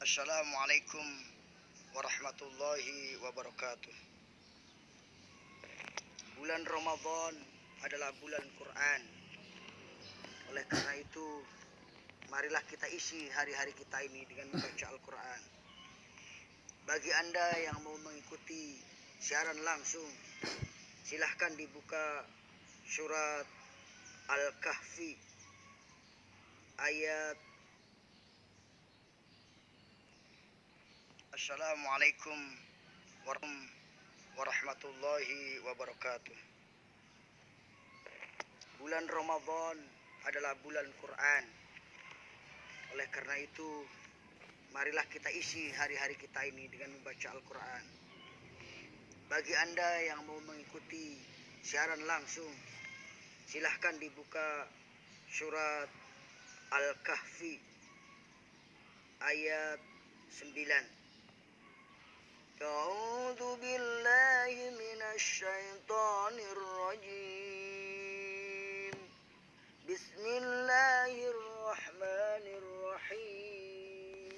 Assalamualaikum warahmatullahi wabarakatuh. Bulan Ramadan adalah bulan Quran. Oleh karena itu, marilah kita isi hari-hari kita ini dengan membaca Al-Quran. Bagi Anda yang mau mengikuti siaran langsung, silahkan dibuka surat Al-Kahfi ayat Assalamualaikum warahmatullahi wabarakatuh. Bulan Ramadan adalah bulan Quran. Oleh karena itu, marilah kita isi hari-hari kita ini dengan membaca Al-Quran. Bagi Anda yang mau mengikuti siaran langsung, silahkan dibuka surat Al-Kahfi ayat 9. A'udzu billahi minasy syaithanir rajim. Bismillahirrahmanirrahim.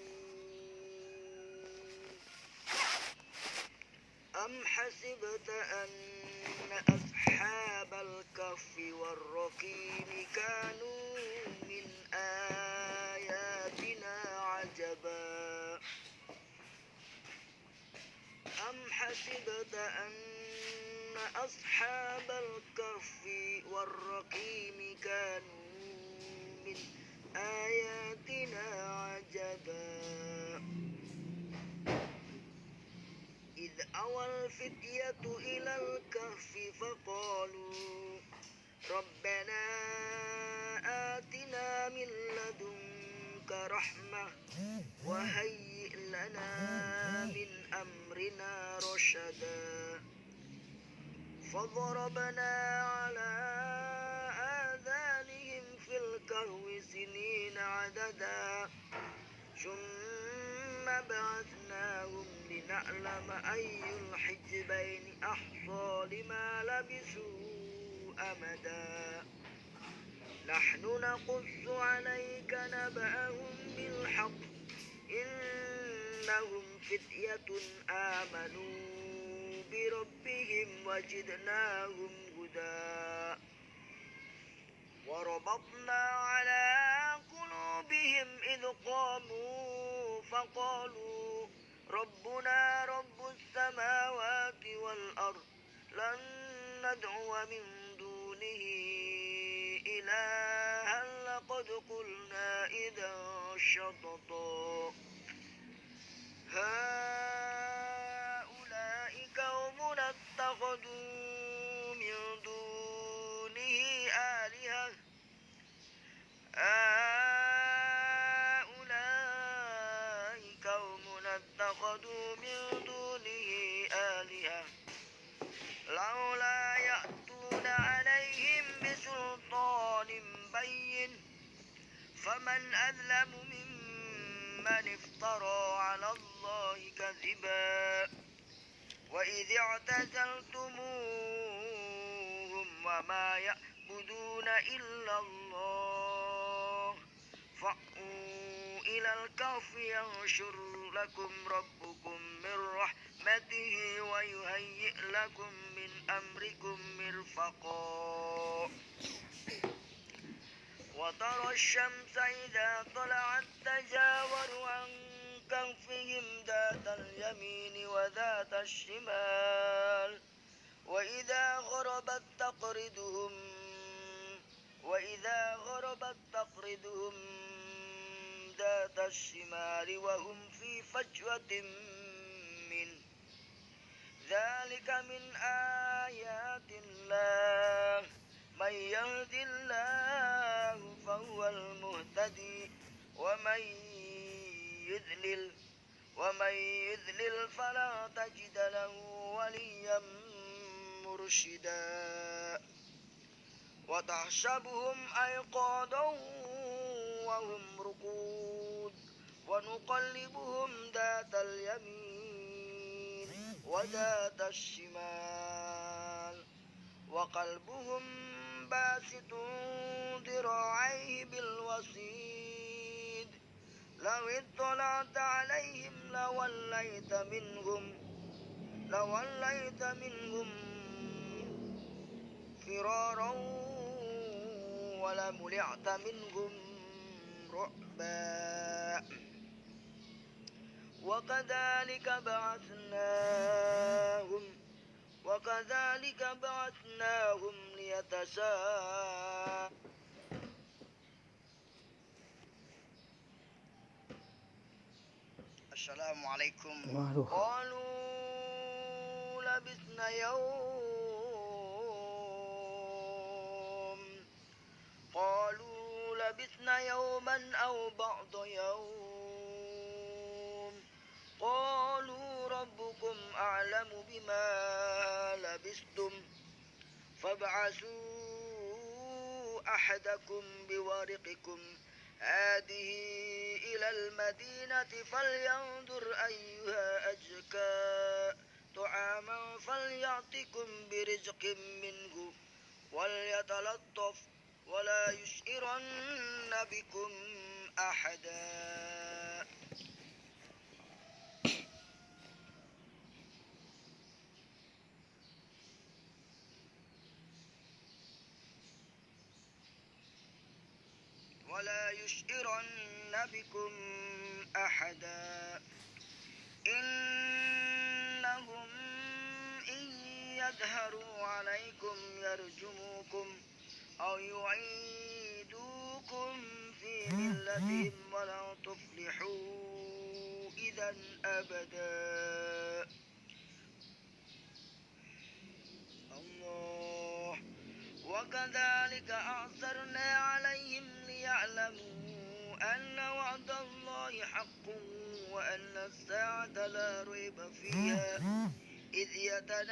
Am hasibta anna ashabal kahfi war-raqimi kanu min ayatina ajaba. Am hasibta anna ashabal kahfi war-raqimi kanu min ayatina ajaba. إذ أوى الفتية إلى الكهف فقالوا ربنا آتنا من لدنك رحمة وهيئ لنا من أمرنا رشدا فضربنا على آذانهم في الكهف سنين عددا ثم بعثناهم لنعلم أي الحزبين أحصى لما لبثوا أمدا نحن نقص عليك نبأهم بالحق إنهم فتية آمنوا بربهم وزدناهم هدى وربطنا على قلوبهم إذ قاموا فقالوا ربنا رب السماوات والأرض لن ندعو من دونه إلها لقد قلنا إذا شططا هؤلاء قوم اتخذوا من دونه آلهة هؤلاء قوم اتخذوا من دونه آلهة لولا يأتون عليهم بسلطان بين فمن أظلم ممن افترى على الله كذبا وإذ اعتزلتموهم وما يعبدون إلا الله فأووا إلى الكهف ينشر لكم ربكم من رحمته ويهيئ لكم من أمركم مرفقا وترى الشمس إذا طلعت تزاور عن كهفهم ذات اليمين وذات الشمال وإذا غربت تقرضهم ذات الشمال وهم في فجوة منه ذلك من آيات الله من يهد الله فهو المهتدي ومن يذلل فلا تجد له وليا مرشدا وتحسبهم أيقاظا وهم رقود ونقلبهم ذات اليمين وذات الشمال وقلبهم باسط ذراعيه بالوصيد لا لو اطلعت عليهم لوليت منهم فرارا ولملعت منهم رعبا وكذلك بعثناهم ليتساءلوا. Assalamualaikum. Waduh. قالوا لبثنا يوما أو بعض يوم قالوا ربكم أعلم بما لبثتم فابعثوا أحدكم بورقكم هذه إلى المدينة فلينظر أيها أزكى طعاما فليأتكم برزق منه وليتلطف ولا يشعرن بكم أحدا. إنهم إن يظهروا عليكم يرجموكم أو يعيدوكم في ملتهم ولن تفلحوا إذا أبدا. الله. وكذلك أعثرنا عليهم ليعلموا أن وعد الله حق وأن الساعة لا ريب فيها إذ يتنازعون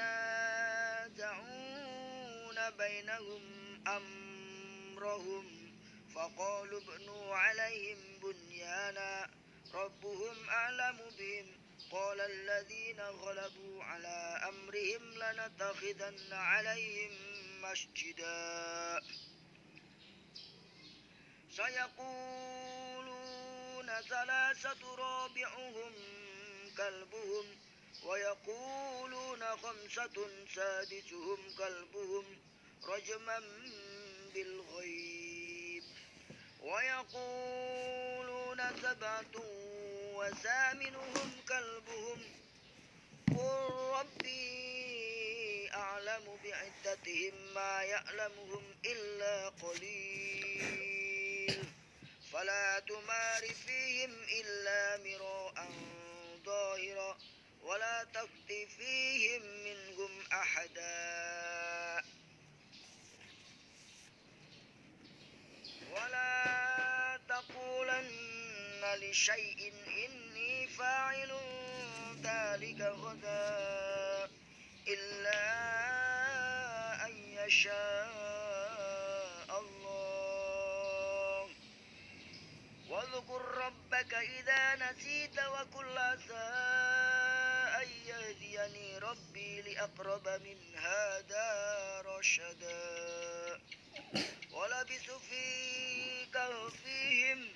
بينهم أمرهم فقالوا ابنوا عليهم بنيانا ربهم أعلم بهم قال الذين غلبوا على أمرهم لنتخذن عليهم مسجدا. سيقولون ثلاثة رابعهم كلبهم ويقولون خمسة سادسهم كلبهم رجما بالغيب ويقولون سبعة وثامنهم كلبهم قل ربي أعلم بعدتهم ما يعلمهم إلا قليل فلا تمار فيهم إلا مراء ظاهرا ولا تخت فيهم منهم أحدا ولا تقولن لشيء إني فاعل ذلك غدا إلا أن يشاء الله واذكر ربك إذا نسيت وقل عسى أن يهديني ربي لأقرب من هذا رشدا. ولبثوا في كهفهم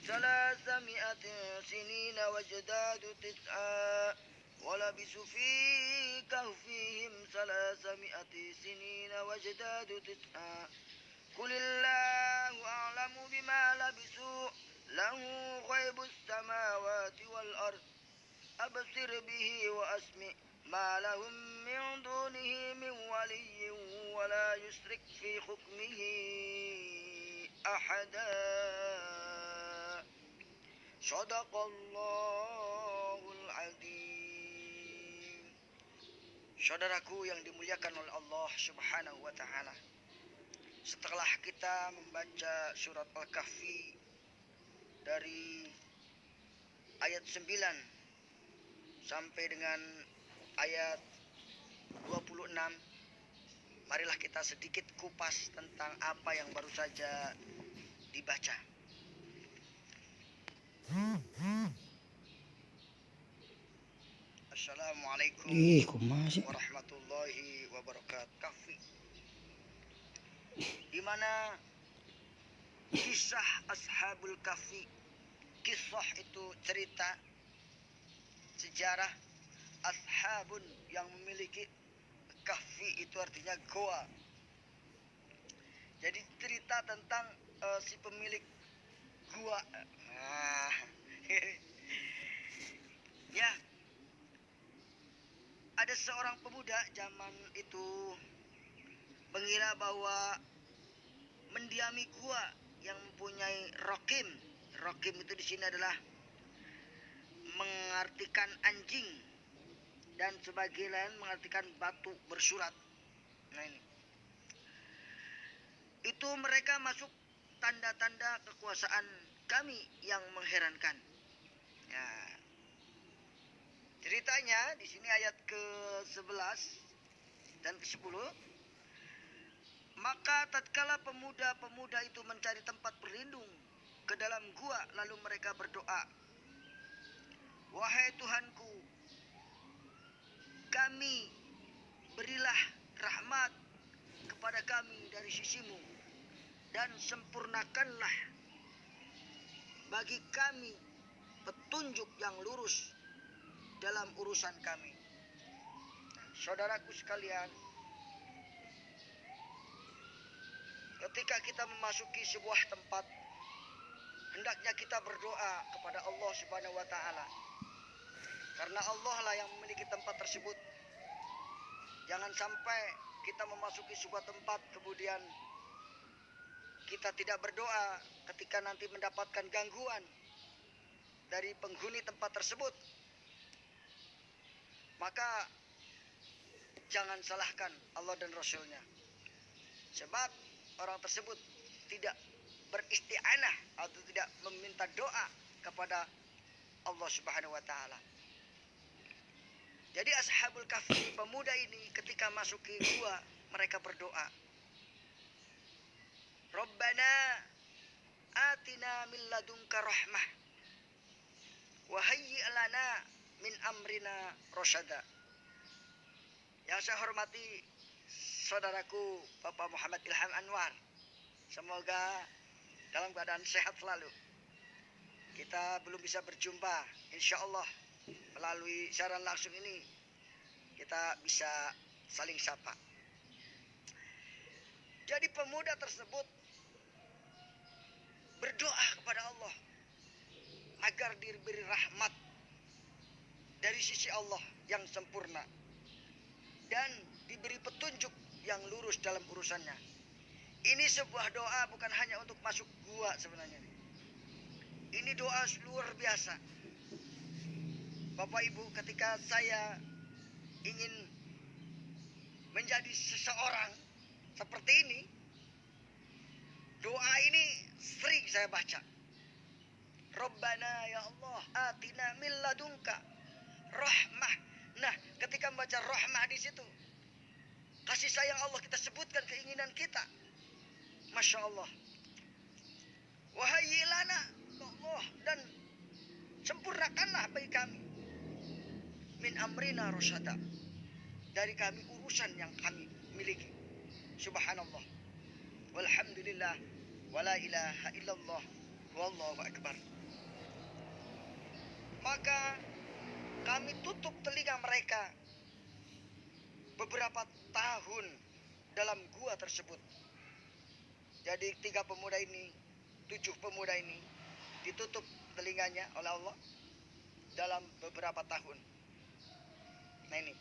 300 سنين وازدادوا تسعا ولبثوا في كهفهم 300 سنين وازدادوا تسعا قل الله أعلم بما لبثوا له غيب السماوات والأرض أبصر به وأسمع ما لهم من دونه من ولي ولا يشرك في حكمه أحدا. Shadaqallahul Azim. Saudaraku yang dimuliakan oleh Allah Subhanahu wa Ta'ala, setelah kita membaca surat Al-Kahfi dari ayat 9 sampai dengan ayat 26, marilah kita sedikit kupas tentang apa yang baru saja dibaca. Assalamualaikum warahmatullahi wabarakatuh. Kahfi, di mana kisah Ashabul Kahfi, kisah itu cerita sejarah ashabun yang memiliki kahfi, itu artinya goa. Jadi cerita tentang si pemilik gua. Nah, ya, ada seorang pemuda zaman itu mengira bahwa mendiami gua yang mempunyai rokim. Rokim itu di sini adalah mengartikan anjing dan sebagian lain mengartikan batu bersurat. Nah ini, itu mereka masuk tanda-tanda kekuasaan kami yang mengherankan. Ya, ceritanya di sini ayat ke-11 dan ke-10. Maka tatkala pemuda-pemuda itu mencari tempat berlindung ke dalam gua, lalu mereka berdoa, wahai Tuhanku, kami berilah rahmat kepada kami dari sisimu, dan sempurnakanlah bagi kami petunjuk yang lurus dalam urusan kami. Saudaraku sekalian, ketika kita memasuki sebuah tempat, hendaknya kita berdoa kepada Allah Subhanahu wa taala. Karena Allah lah yang memiliki tempat tersebut. Jangan sampai kita memasuki sebuah tempat kemudian kita tidak berdoa ketika nanti mendapatkan gangguan dari penghuni tempat tersebut. Maka jangan salahkan Allah dan Rasulnya. Sebab orang tersebut tidak beristi'anah atau tidak meminta doa kepada Allah Subhanahu wa taala. Jadi ashabul kahfi, pemuda ini ketika masuk ke gua, mereka berdoa, Rabbana atina min ladunka rahmah wa hayyi' lana min amrina rasyada. Yang saya hormati saudaraku Bapak Muhammad Ilham Anwar, semoga dalam keadaan sehat selalu. Kita belum bisa berjumpa, insya Allah melalui siaran langsung ini kita bisa saling sapa. Jadi pemuda tersebut berdoa kepada Allah agar diberi rahmat dari sisi Allah yang sempurna dan diberi petunjuk yang lurus dalam urusannya. Ini sebuah doa bukan hanya untuk masuk gua sebenarnya. Ini doa luar biasa. Bapak Ibu, ketika saya ingin menjadi seseorang seperti ini, doa ini sering saya baca. Rabbana ya Allah atina min ladunka rahmah. Nah, ketika membaca rahmah di situ, kasih sayang Allah, kita sebutkan keinginan kita. Masya Allah. Wahai lana Allah, dan sempurnakanlah bagi kami min amrina rasyada, dari kami urusan yang kami miliki. Subhanallah, walhamdulillah, wala ilaha illallah, wallahu akbar. Maka kami tutup telinga mereka beberapa tahun dalam gua tersebut. Jadi 7 pemuda ini ditutup telinganya oleh Allah dalam beberapa tahun. Nah ini,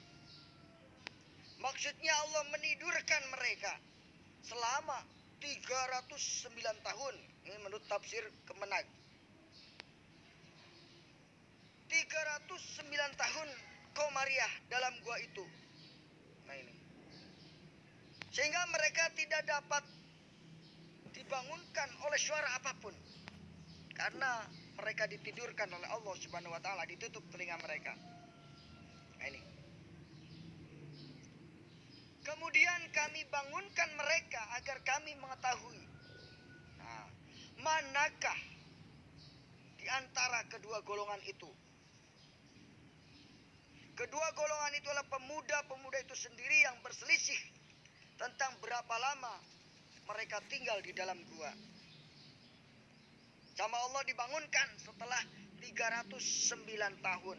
maksudnya Allah menidurkan mereka selama 309 tahun. Ini menurut tafsir Kemenag. 309 tahun Komariah dalam gua itu. Nah ini, sehingga mereka tidak dapat dibangunkan oleh suara apapun, karena mereka ditidurkan oleh Allah Subhanahu wa taala, ditutup telinga mereka. Nah ini, kemudian kami bangunkan mereka agar kami mengetahui, nah, manakah di antara kedua golongan itu. Kedua golongan itu adalah pemuda-pemuda itu sendiri yang berselisih tentang berapa lama mereka tinggal di dalam gua. sama Allah dibangunkan setelah 309 tahun.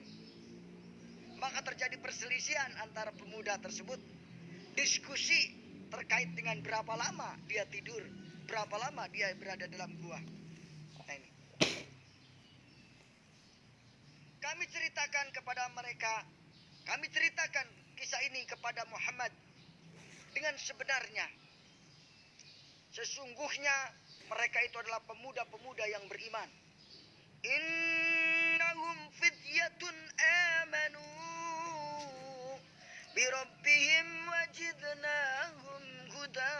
Maka terjadi perselisihan antara pemuda tersebut. Diskusi terkait dengan berapa lama dia tidur, berapa lama dia berada dalam gua. Nah ini. Kami ceritakan kepada mereka, kami ceritakan kisah ini kepada Muhammad dengan sebenarnya. Sesungguhnya mereka itu adalah pemuda-pemuda yang beriman. Innahum fityatun amanu birabbihim wajidnahum huda.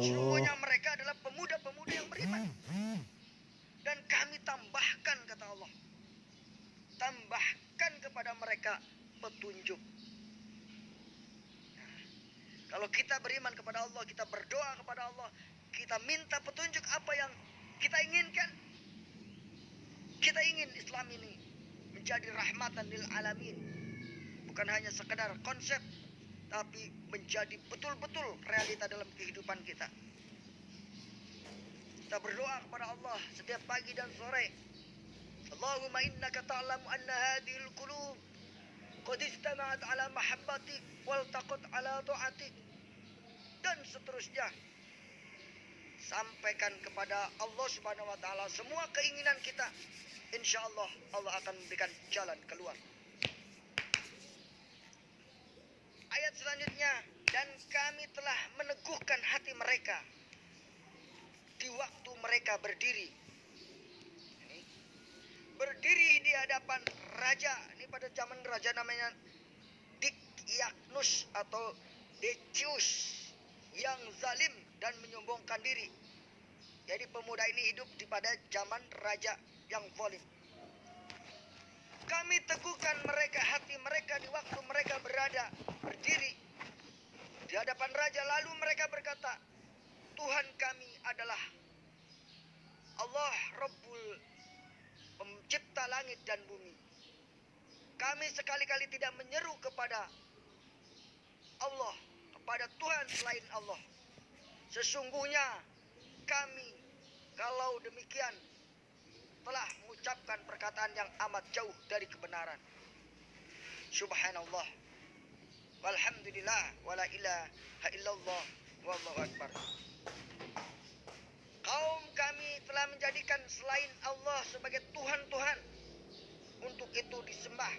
Sesungguhnya mereka adalah pemuda-pemuda yang beriman. Dan kami tambahkan, kata Allah, tambahkan kepada mereka petunjuk. Kalau kita beriman kepada Allah, kita berdoa kepada Allah, kita minta petunjuk apa yang kita inginkan. Kita ingin Islam ini menjadi rahmatan lil alamin. Bukan hanya sekedar konsep, tapi menjadi betul-betul realita dalam kehidupan kita. Kita berdoa kepada Allah setiap pagi dan sore. Allahumma innaka ta'lamu anna hadhil qulub qad istama'at ala mahabbatik wal taqat ala ta'atik, dan seterusnya. Sampaikan kepada Allah Subhanahu wa taala semua keinginan kita. Insyaallah Allah akan memberikan jalan keluar. Ayat selanjutnya, dan kami telah meneguhkan hati mereka di waktu mereka berdiri. Berdiri di hadapan raja. Ini pada zaman raja namanya Dikyaknus atau Decius yang zalim dan menyombongkan diri. Jadi pemuda ini hidup di pada zaman raja yang zalim. Kami teguhkan mereka, hati mereka di waktu mereka berdiri di hadapan raja. Lalu mereka berkata, Tuhan kami adalah Allah Rabbul, pencipta langit dan bumi. Kami sekali-kali tidak menyeru kepada Allah, kepada Tuhan selain Allah. Sesungguhnya kami, kalau demikian, telah mengucapkan perkataan yang amat jauh dari kebenaran. Subhanallah, walhamdulillah, wala ilaha illallah, wallahu akbar. Kaum kami telah menjadikan selain Allah sebagai Tuhan-Tuhan, untuk itu disembah.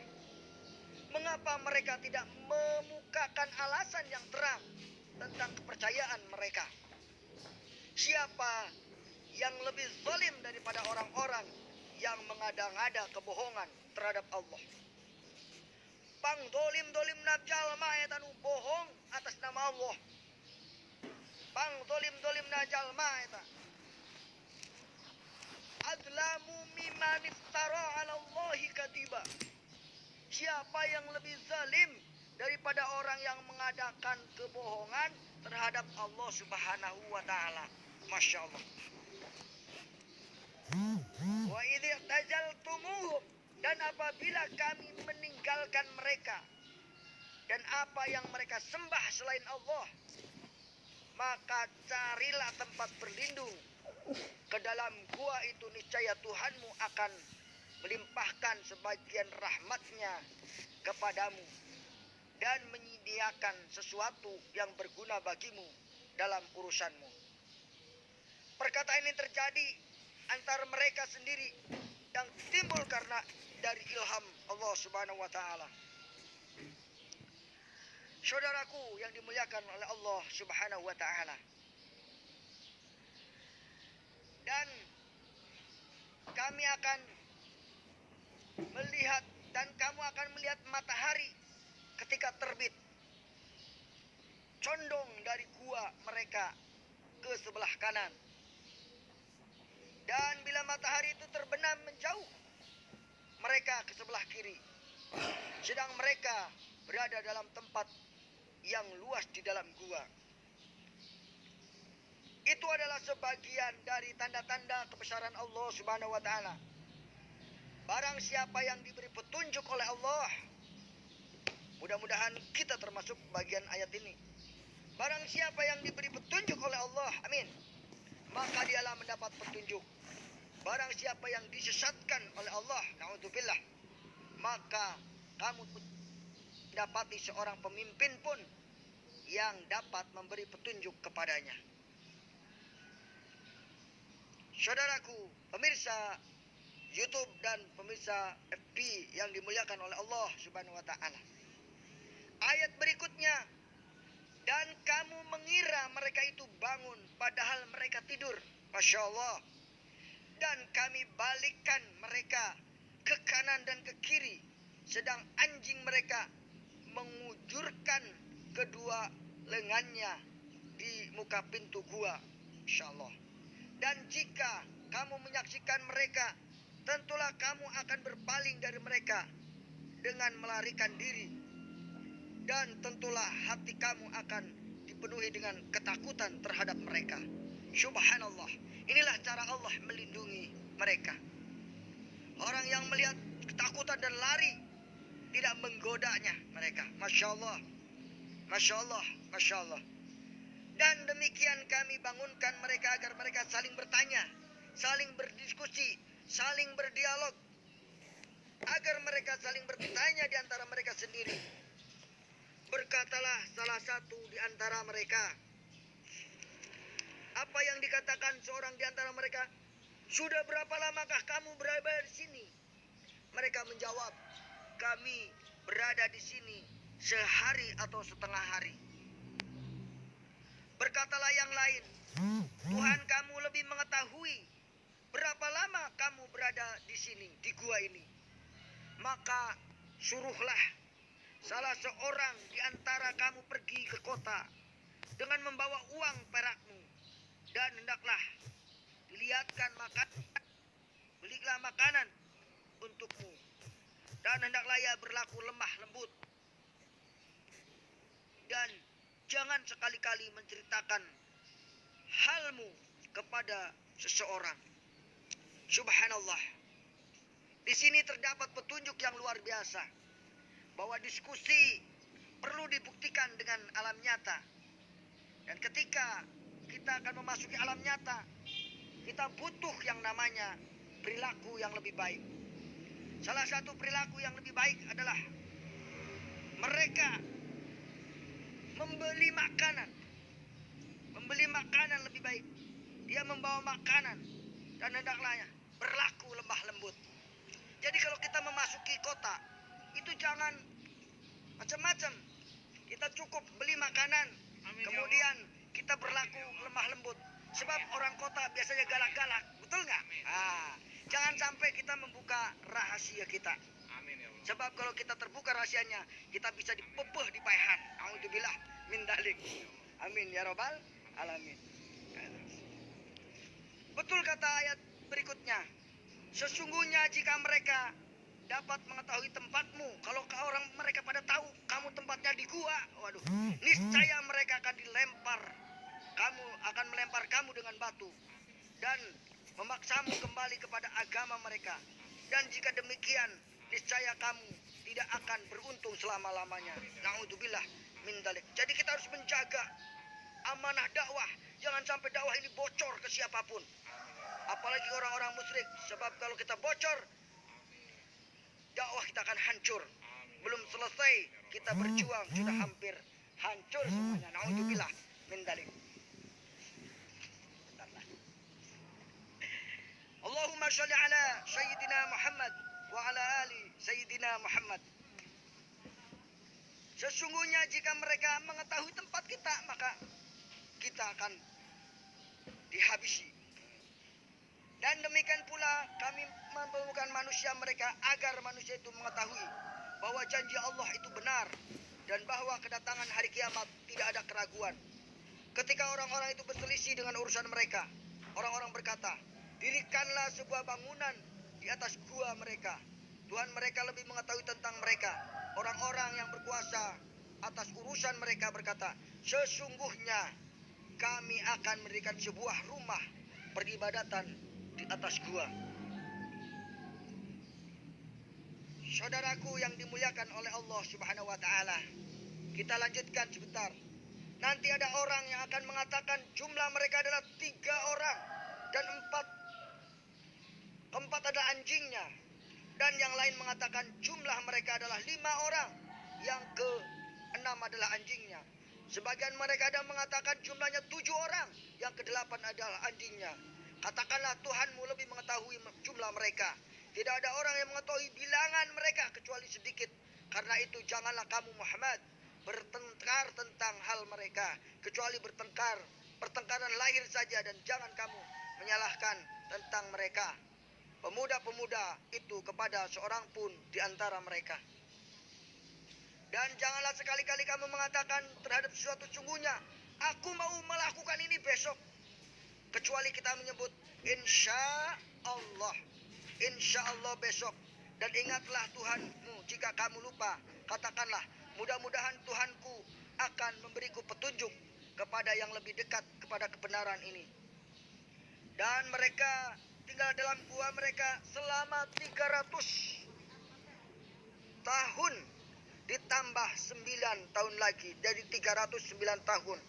Mengapa mereka tidak memukakan alasan yang terang tentang kepercayaan mereka? Siapa yang lebih zalim daripada orang-orang yang mengada-ngada kebohongan terhadap Allah? Pang dolim najal ma'etanu, bohong atas nama Allah. Pang dolim najal ma'eta adlamu mimman iftara 'ala Allahi kadiba. Siapa yang lebih zalim daripada orang yang mengadakan kebohongan terhadap Allah Subhanahu wa taala. Masya Allah. Wa idh tajaltumuhum, dan apabila kami meninggalkan mereka dan apa yang mereka sembah selain Allah, maka carilah tempat berlindung ke dalam gua itu, niscaya Tuhanmu akan melimpahkan sebagian rahmatnya kepadamu dan menyediakan sesuatu yang berguna bagimu dalam urusanmu. Perkataan ini terjadi antara mereka sendiri yang timbul karena dari ilham Allah Subhanahu wa taala. Saudaraku yang dimuliakan oleh Allah Subhanahu wa taala. Dan kami akan melihat, dan kamu akan melihat matahari ketika terbit condong dari gua mereka ke sebelah kanan. Dan bila matahari itu terbenam menjauh, mereka ke sebelah kiri. Sedang mereka berada dalam tempat yang luas di dalam gua. Itu adalah sebagian dari tanda-tanda kebesaran Allah Subhanahu wa taala. Barang siapa yang diberi petunjuk oleh Allah, mudah-mudahan kita termasuk bagian ayat ini. Barang siapa yang diberi petunjuk oleh Allah, amin, maka dialah mendapat petunjuk. Barang siapa yang disesatkan oleh Allah, naudzubillah, maka kamu dapati seorang pemimpin pun yang dapat memberi petunjuk kepadanya. Saudaraku, pemirsa YouTube dan pemirsa FB yang dimuliakan oleh Allah Subhanahu wa taala. Ayat berikutnya, dan kamu mengira mereka itu bangun padahal mereka tidur. Masya Allah. Dan kami balikkan mereka ke kanan dan ke kiri, sedang anjing mereka mengujurkan kedua lengannya di muka pintu gua. Masya Allah. Dan jika kamu menyaksikan mereka, tentulah kamu akan berpaling dari mereka dengan melarikan diri. Dan tentulah hati kamu akan dipenuhi dengan ketakutan terhadap mereka. Subhanallah. Inilah cara Allah melindungi mereka. Orang yang melihat ketakutan dan lari tidak menggodanya mereka. Masya Allah. Masya Allah. Masya Allah. Dan demikian kami bangunkan mereka agar mereka saling bertanya, saling berdiskusi, saling berdialog, agar mereka saling bertanya di antara mereka sendiri. Berkatalah salah satu di antara mereka. Apa yang dikatakan seorang di antara mereka? Sudah berapa lamakah kamu berada di sini? Mereka menjawab, kami berada di sini sehari atau setengah hari. Berkatalah yang lain, Tuhan kamu lebih mengetahui berapa lama kamu berada di sini, di gua ini. Maka suruhlah salah seorang di antara kamu pergi ke kota dengan membawa uang perakmu, dan hendaklah dilihatkan belilah makanan untukmu, dan hendaklah ia berlaku lemah lembut, dan jangan sekali-kali menceritakan halmu kepada seseorang. Subhanallah. Di sini terdapat petunjuk yang luar biasa, bahwa diskusi perlu dibuktikan dengan alam nyata. Dan ketika kita akan memasuki alam nyata, kita butuh yang namanya perilaku yang lebih baik. Salah satu perilaku yang lebih baik adalah mereka membeli makanan lebih baik. Dia membawa makanan dan hendaklah berlaku lemah lembut. Jadi kalau kita memasuki kota, itu jangan macam-macam. Kita cukup beli makanan, kemudian kita berlaku lemah lembut. Sebab orang kota biasanya galak-galak, betul nggak? Jangan sampai kita membuka rahasia kita. Sebab kalau kita terbuka rahasianya, kita bisa dipepeh di paehan. A'udzubillah min dalik. Amin ya rabbal alamin. Betul kata ayat berikutnya. Sesungguhnya jika mereka dapat mengetahui tempatmu, kalau orang mereka pada tahu kamu tempatnya di gua, waduh, niscaya mereka akan melempar kamu dengan batu dan memaksamu kembali kepada agama mereka. Dan jika demikian, niscaya kamu tidak akan beruntung selama-lamanya. Na'udzubillah min dzalik. Jadi kita harus menjaga amanah dakwah. Jangan sampai dakwah ini bocor ke siapapun. Apalagi orang-orang musyrik. Sebab kalau kita bocor, dakwah kita akan hancur. Belum selesai kita berjuang, sudah hampir hancur semuanya. Na'udzubillah min dzalik. Allahumma sholli ala Sayyidina Muhammad wa ala ali Sayyidina Muhammad. Sesungguhnya jika mereka mengetahui tempat kita, maka kita akan dihabisi. Dan demikian pula kami mempertemukan manusia mereka agar manusia itu mengetahui bahwa janji Allah itu benar dan bahwa kedatangan hari kiamat tidak ada keraguan. Ketika orang-orang itu berselisih dengan urusan mereka, orang-orang berkata, dirikanlah sebuah bangunan di atas gua mereka. Tuhan mereka lebih mengetahui tentang mereka. Orang-orang yang berkuasa atas urusan mereka berkata, sesungguhnya kami akan mendirikan sebuah rumah peribadatan di atas gua. Saudaraku yang dimuliakan oleh Allah Subhanahu wa taala, kita lanjutkan sebentar. Nanti ada orang yang akan mengatakan jumlah mereka adalah 3 orang. Dan keempat adalah anjingnya. Dan yang lain mengatakan jumlah mereka adalah 5 orang. Yang ke-6 adalah anjingnya. Sebagian mereka ada mengatakan jumlahnya 7 orang. Yang ke-8 adalah anjingnya. Katakanlah Tuhanmu lebih mengetahui jumlah mereka. Tidak ada orang yang mengetahui bilangan mereka kecuali sedikit. Karena itu janganlah kamu Muhammad bertengkar tentang hal mereka. Kecuali pertengkaran lahir saja. Dan jangan kamu menyalahkan tentang mereka, pemuda-pemuda itu, kepada seorang pun di antara mereka. Dan janganlah sekali-kali kamu mengatakan terhadap sesuatu sungguhnya, aku mau melakukan ini besok. Kecuali kita menyebut insya Allah besok. Dan ingatlah Tuhanmu jika kamu lupa. Katakanlah mudah-mudahan Tuhanku akan memberiku petunjuk kepada yang lebih dekat kepada kebenaran ini. Dan mereka tinggal dalam gua mereka selama 300 tahun. Ditambah 9 tahun lagi, dari 309 tahun.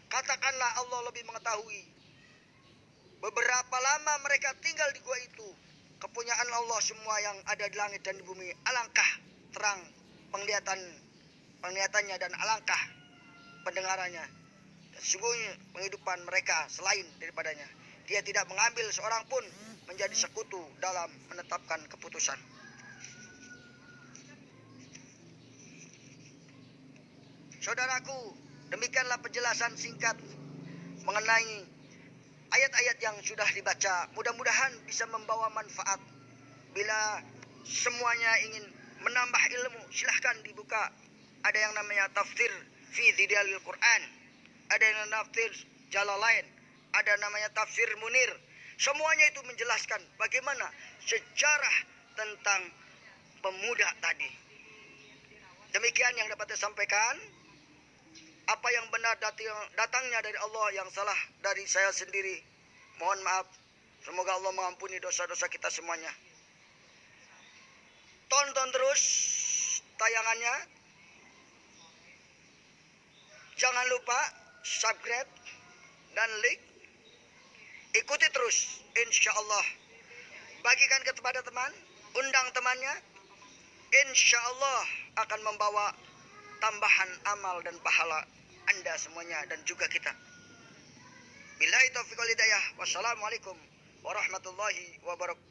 Katakanlah Allah lebih mengetahui beberapa lama mereka tinggal di gua itu. Kepunyaan Allah semua yang ada di langit dan di bumi. Alangkah terang penglihatannya dan alangkah pendengarannya. Dan sungguhnya penghidupan mereka selain daripadanya. Dia tidak mengambil seorang pun menjadi sekutu dalam menetapkan keputusan. Saudaraku, demikianlah penjelasan singkat mengenai ayat-ayat yang sudah dibaca. Mudah-mudahan bisa membawa manfaat. Bila semuanya ingin menambah ilmu, silahkan dibuka. Ada yang namanya tafsir fi Dhidalil Quran, ada yang namanya tafsir Jalalain, ada namanya tafsir Munir. Semuanya itu menjelaskan bagaimana sejarah tentang pemuda tadi. Demikian yang dapat saya sampaikan. Apa yang benar datangnya dari Allah, yang salah dari saya sendiri, mohon maaf. Semoga Allah mengampuni dosa-dosa kita semuanya. Tonton terus tayangannya. Jangan lupa subscribe dan like. Ikuti terus, insya Allah. Bagikan kepada teman, undang temannya. Insya Allah akan membawa tambahan amal dan pahala Anda semuanya dan juga kita. Billahi taufiq wal hidayah. Wassalamualaikum warahmatullahi wabarakatuh.